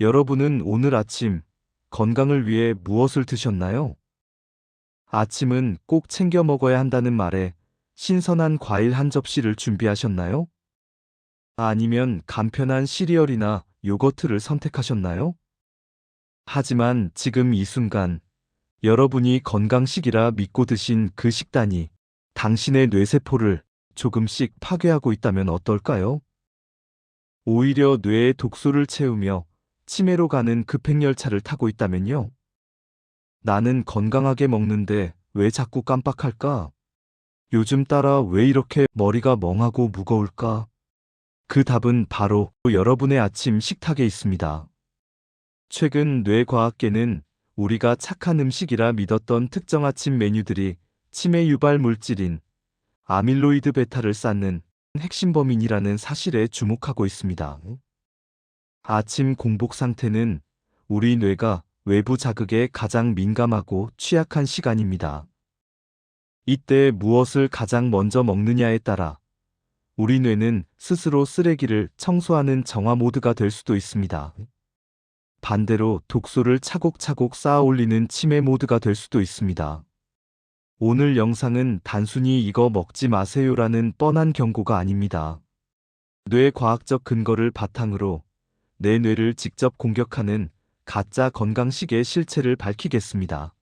여러분은 오늘 아침 건강을 위해 무엇을 드셨나요? 아침은 꼭 챙겨 먹어야 한다는 말에 신선한 과일 한 접시를 준비하셨나요? 아니면 간편한 시리얼이나 요거트를 선택하셨나요? 하지만 지금 이 순간 여러분이 건강식이라 믿고 드신 그 식단이 당신의 뇌세포를 조금씩 파괴하고 있다면 어떨까요? 오히려 뇌에 독소를 채우며 치매로 가는 급행열차를 타고 있다면요? 나는 건강하게 먹는데 왜 자꾸 깜빡할까? 요즘 따라 왜 이렇게 머리가 멍하고 무거울까? 그 답은 바로 여러분의 아침 식탁에 있습니다. 최근 뇌과학계는 우리가 착한 음식이라 믿었던 특정 아침 메뉴들이 치매 유발 물질인 아밀로이드 베타를 쌓는 핵심 범인이라는 사실에 주목하고 있습니다. 아침 공복 상태는 우리 뇌가 외부 자극에 가장 민감하고 취약한 시간입니다. 이때 무엇을 가장 먼저 먹느냐에 따라 우리 뇌는 스스로 쓰레기를 청소하는 정화 모드가 될 수도 있습니다. 반대로 독소를 차곡차곡 쌓아 올리는 치매 모드가 될 수도 있습니다. 오늘 영상은 단순히 이거 먹지 마세요라는 뻔한 경고가 아닙니다. 뇌과학적 근거를 바탕으로 내 뇌를 직접 공격하는 가짜 건강식의 실체를 밝히겠습니다.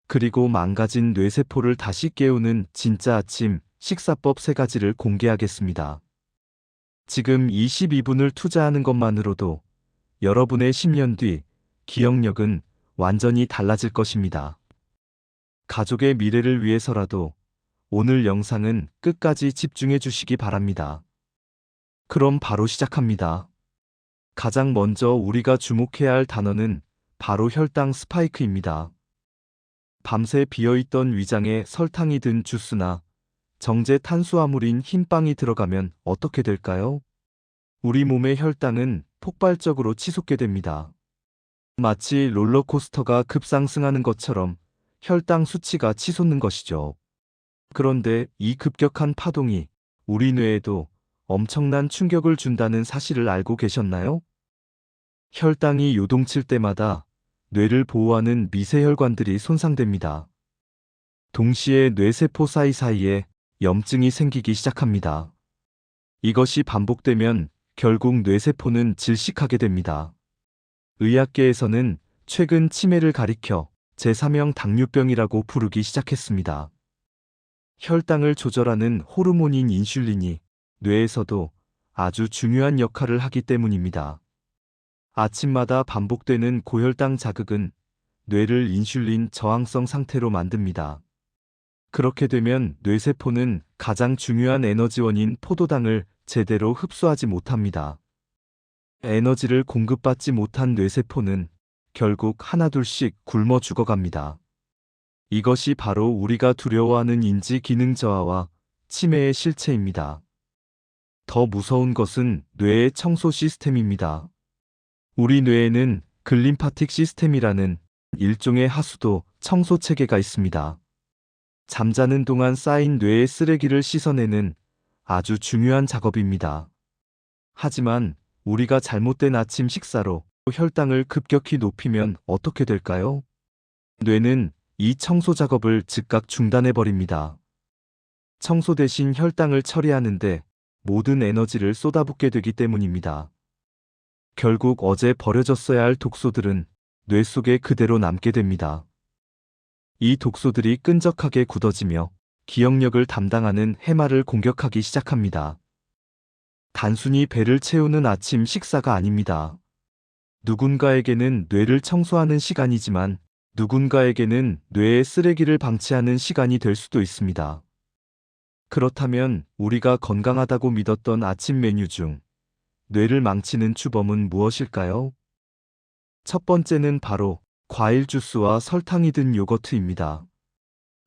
그리고 망가진 뇌세포를 다시 깨우는 진짜 아침 식사법 3가지를 공개하겠습니다. 지금 22분을 투자하는 것만으로도 여러분의 10년 뒤 기억력은 완전히 달라질 것입니다. 가족의 미래를 위해서라도 오늘 영상은 끝까지 집중해 주시기 바랍니다. 그럼 바로 시작합니다. 가장 먼저 우리가 주목해야 할 단어는 바로 혈당 스파이크입니다. 밤새 비어있던 위장에 설탕이 든 주스나 정제 탄수화물인 흰빵이 들어가면 어떻게 될까요? 우리 몸의 혈당은 폭발적으로 치솟게 됩니다. 마치 롤러코스터가 급상승하는 것처럼 혈당 수치가 치솟는 것이죠. 그런데 이 급격한 파동이 우리 뇌에도 엄청난 충격을 준다는 사실을 알고 계셨나요? 혈당이 요동칠 때마다 뇌를 보호하는 미세혈관들이 손상됩니다. 동시에 뇌세포 사이사이에 염증이 생기기 시작합니다. 이것이 반복되면 결국 뇌세포는 질식하게 됩니다. 의학계에서는 최근 치매를 가리켜 제3형 당뇨병이라고 부르기 시작했습니다. 혈당을 조절하는 호르몬인 인슐린이 뇌에서도 아주 중요한 역할을 하기 때문입니다. 아침마다 반복되는 고혈당 자극은 뇌를 인슐린 저항성 상태로 만듭니다. 그렇게 되면 뇌세포는 가장 중요한 에너지원인 포도당을 제대로 흡수하지 못합니다. 에너지를 공급받지 못한 뇌세포는 결국 하나둘씩 굶어 죽어갑니다. 이것이 바로 우리가 두려워하는 인지 기능 저하와 치매의 실체입니다. 더 무서운 것은 뇌의 청소 시스템입니다. 우리 뇌에는 글림파틱 시스템이라는 일종의 하수도 청소 체계가 있습니다. 잠자는 동안 쌓인 뇌의 쓰레기를 씻어내는 아주 중요한 작업입니다. 하지만 우리가 잘못된 아침 식사로 혈당을 급격히 높이면 어떻게 될까요? 뇌는 이 청소 작업을 즉각 중단해버립니다. 청소 대신 혈당을 처리하는데 모든 에너지를 쏟아붓게 되기 때문입니다. 결국 어제 버려졌어야 할 독소들은 뇌 속에 그대로 남게 됩니다. 이 독소들이 끈적하게 굳어지며 기억력을 담당하는 해마를 공격하기 시작합니다. 단순히 배를 채우는 아침 식사가 아닙니다. 누군가에게는 뇌를 청소하는 시간이지만 누군가에게는 뇌의 쓰레기를 방치하는 시간이 될 수도 있습니다. 그렇다면 우리가 건강하다고 믿었던 아침 메뉴 중 뇌를 망치는 주범은 무엇일까요? 첫 번째는 바로 과일 주스와 설탕이 든 요거트입니다.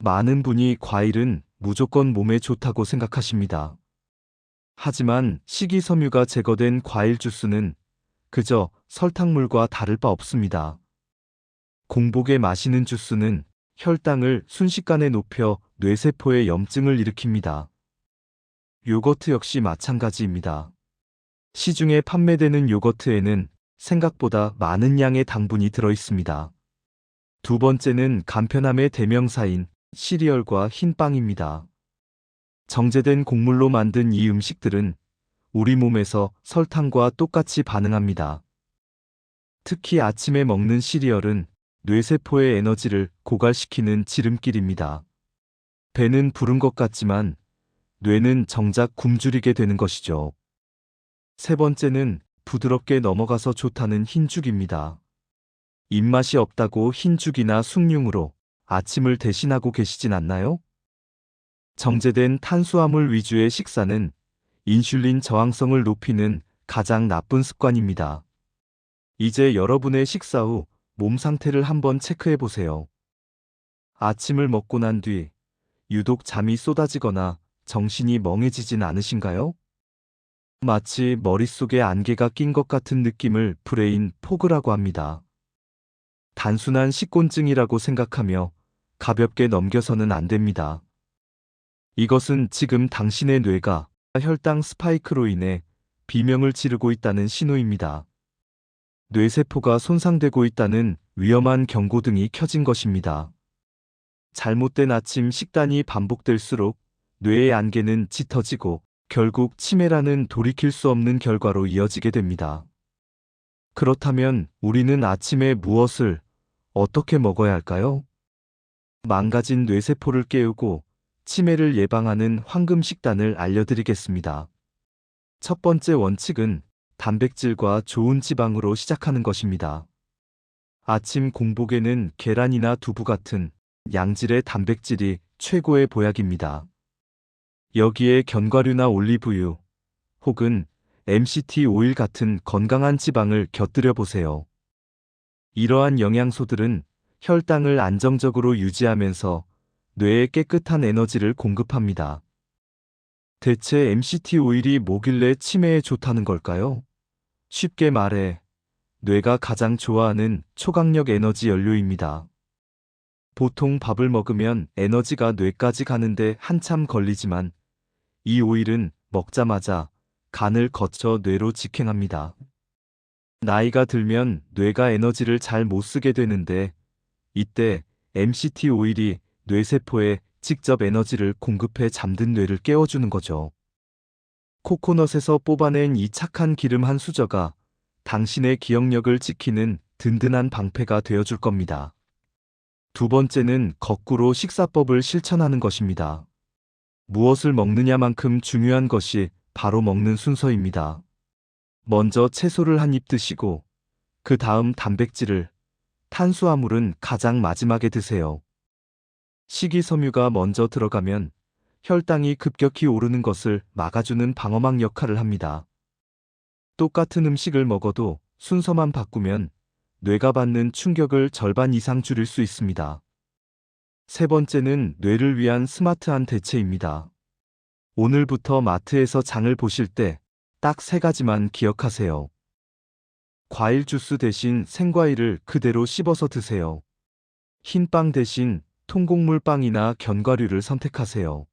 많은 분이 과일은 무조건 몸에 좋다고 생각하십니다. 하지만 식이섬유가 제거된 과일 주스는 그저 설탕물과 다를 바 없습니다. 공복에 마시는 주스는 혈당을 순식간에 높여 뇌세포에 염증을 일으킵니다. 요거트 역시 마찬가지입니다. 시중에 판매되는 요거트에는 생각보다 많은 양의 당분이 들어 있습니다. 두 번째는 간편함의 대명사인 시리얼과 흰빵입니다. 정제된 곡물로 만든 이 음식들은 우리 몸에서 설탕과 똑같이 반응합니다. 특히 아침에 먹는 시리얼은 뇌세포의 에너지를 고갈시키는 지름길입니다. 배는 부른 것 같지만 뇌는 정작 굶주리게 되는 것이죠. 세 번째는 부드럽게 넘어가서 좋다는 흰죽입니다. 입맛이 없다고 흰죽이나 숭늉으로 아침을 대신하고 계시진 않나요? 정제된 탄수화물 위주의 식사는 인슐린 저항성을 높이는 가장 나쁜 습관입니다. 이제 여러분의 식사 후 몸 상태를 한번 체크해 보세요. 아침을 먹고 난 뒤 유독 잠이 쏟아지거나 정신이 멍해지진 않으신가요? 마치 머릿속에 안개가 낀 것 같은 느낌을 브레인 포그라고 합니다. 단순한 식곤증이라고 생각하며 가볍게 넘겨서는 안 됩니다. 이것은 지금 당신의 뇌가 혈당 스파이크로 인해 비명을 지르고 있다는 신호입니다. 뇌세포가 손상되고 있다는 위험한 경고등이 켜진 것입니다. 잘못된 아침 식단이 반복될수록 뇌의 안개는 짙어지고 결국 치매라는 돌이킬 수 없는 결과로 이어지게 됩니다. 그렇다면 우리는 아침에 무엇을 어떻게 먹어야 할까요? 망가진 뇌세포를 깨우고 치매를 예방하는 황금 식단을 알려드리겠습니다. 첫 번째 원칙은 단백질과 좋은 지방으로 시작하는 것입니다. 아침 공복에는 계란이나 두부 같은 양질의 단백질이 최고의 보약입니다. 여기에 견과류나 올리브유 혹은 MCT 오일 같은 건강한 지방을 곁들여 보세요. 이러한 영양소들은 혈당을 안정적으로 유지하면서 뇌에 깨끗한 에너지를 공급합니다. 대체 MCT 오일이 뭐길래 치매에 좋다는 걸까요? 쉽게 말해, 뇌가 가장 좋아하는 초강력 에너지 연료입니다. 보통 밥을 먹으면 에너지가 뇌까지 가는데 한참 걸리지만 이 오일은 먹자마자 간을 거쳐 뇌로 직행합니다. 나이가 들면 뇌가 에너지를 잘 못 쓰게 되는데 이때 MCT 오일이 뇌세포에 직접 에너지를 공급해 잠든 뇌를 깨워주는 거죠. 코코넛에서 뽑아낸 이 착한 기름 한 수저가 당신의 기억력을 지키는 든든한 방패가 되어줄 겁니다. 두 번째는 거꾸로 식사법을 실천하는 것입니다. 무엇을 먹느냐만큼 중요한 것이 바로 먹는 순서입니다. 먼저 채소를 한 입 드시고 그 다음 단백질을, 탄수화물은 가장 마지막에 드세요. 식이섬유가 먼저 들어가면 혈당이 급격히 오르는 것을 막아주는 방어막 역할을 합니다. 똑같은 음식을 먹어도 순서만 바꾸면 뇌가 받는 충격을 절반 이상 줄일 수 있습니다. 세 번째는 뇌를 위한 스마트한 대체입니다. 오늘부터 마트에서 장을 보실 때 딱 세 가지만 기억하세요. 과일 주스 대신 생과일을 그대로 씹어서 드세요. 흰빵 대신 통곡물 빵이나 견과류를 선택하세요.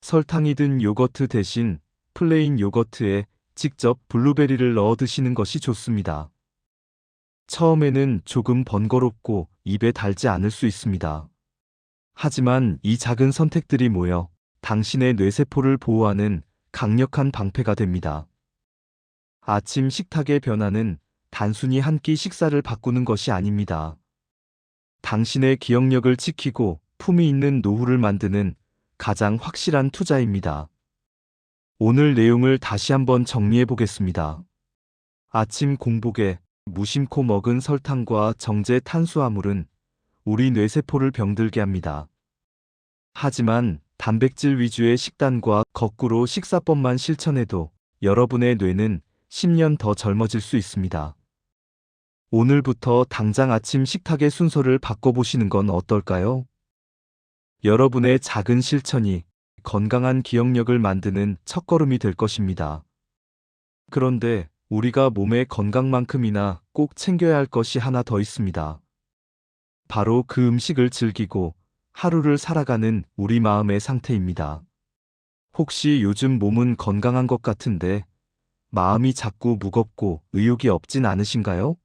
설탕이 든 요거트 대신 플레인 요거트에 직접 블루베리를 넣어 드시는 것이 좋습니다. 처음에는 조금 번거롭고 입에 달지 않을 수 있습니다. 하지만 이 작은 선택들이 모여 당신의 뇌세포를 보호하는 강력한 방패가 됩니다. 아침 식탁의 변화는 단순히 한 끼 식사를 바꾸는 것이 아닙니다. 당신의 기억력을 지키고 품위 있는 노후를 만드는 가장 확실한 투자입니다. 오늘 내용을 다시 한번 정리해 보겠습니다. 아침 공복에 무심코 먹은 설탕과 정제 탄수화물은 우리 뇌세포를 병들게 합니다. 하지만 단백질 위주의 식단과 거꾸로 식사법만 실천해도 여러분의 뇌는 10년 더 젊어질 수 있습니다. 오늘부터 당장 아침 식탁의 순서를 바꿔보시는 건 어떨까요? 여러분의 작은 실천이 건강한 기억력을 만드는 첫걸음이 될 것입니다. 그런데 우리가 몸의 건강만큼이나 꼭 챙겨야 할 것이 하나 더 있습니다. 바로 그 음식을 즐기고 하루를 살아가는 우리 마음의 상태입니다. 혹시 요즘 몸은 건강한 것 같은데 마음이 자꾸 무겁고 의욕이 없진 않으신가요?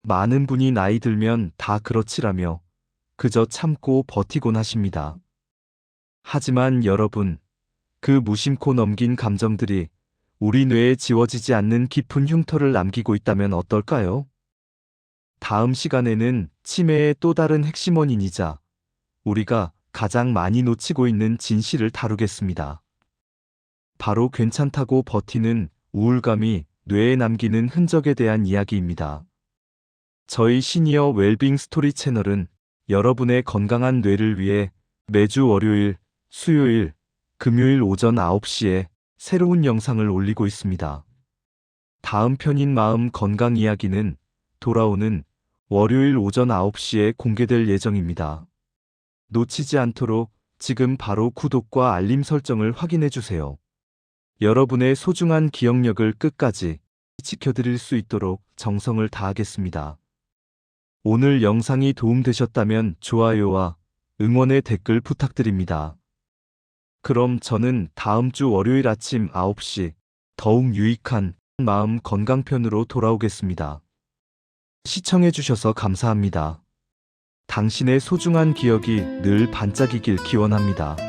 많은 분이 나이 들면 다 그렇지라며 그저 참고 버티곤 하십니다. 하지만 여러분, 그 무심코 넘긴 감정들이 우리 뇌에 지워지지 않는 깊은 흉터를 남기고 있다면 어떨까요? 다음 시간에는 치매의 또 다른 핵심 원인이자 우리가 가장 많이 놓치고 있는 진실을 다루겠습니다. 바로 괜찮다고 버티는 우울감이 뇌에 남기는 흔적에 대한 이야기입니다. 저희 시니어 웰빙 스토리 채널은 여러분의 건강한 뇌를 위해 매주 월요일, 수요일, 금요일 오전 9시에 새로운 영상을 올리고 있습니다. 다음 편인 마음 건강 이야기는 돌아오는 월요일 오전 9시에 공개될 예정입니다. 놓치지 않도록 지금 바로 구독과 알림 설정을 확인해 주세요. 여러분의 소중한 기억력을 끝까지 지켜드릴 수 있도록 정성을 다하겠습니다. 오늘 영상이 도움되셨다면 좋아요와 응원의 댓글 부탁드립니다. 그럼 저는 다음 주 월요일 아침 9시 더욱 유익한 마음 건강편으로 돌아오겠습니다. 시청해주셔서 감사합니다. 당신의 소중한 기억이 늘 반짝이길 기원합니다.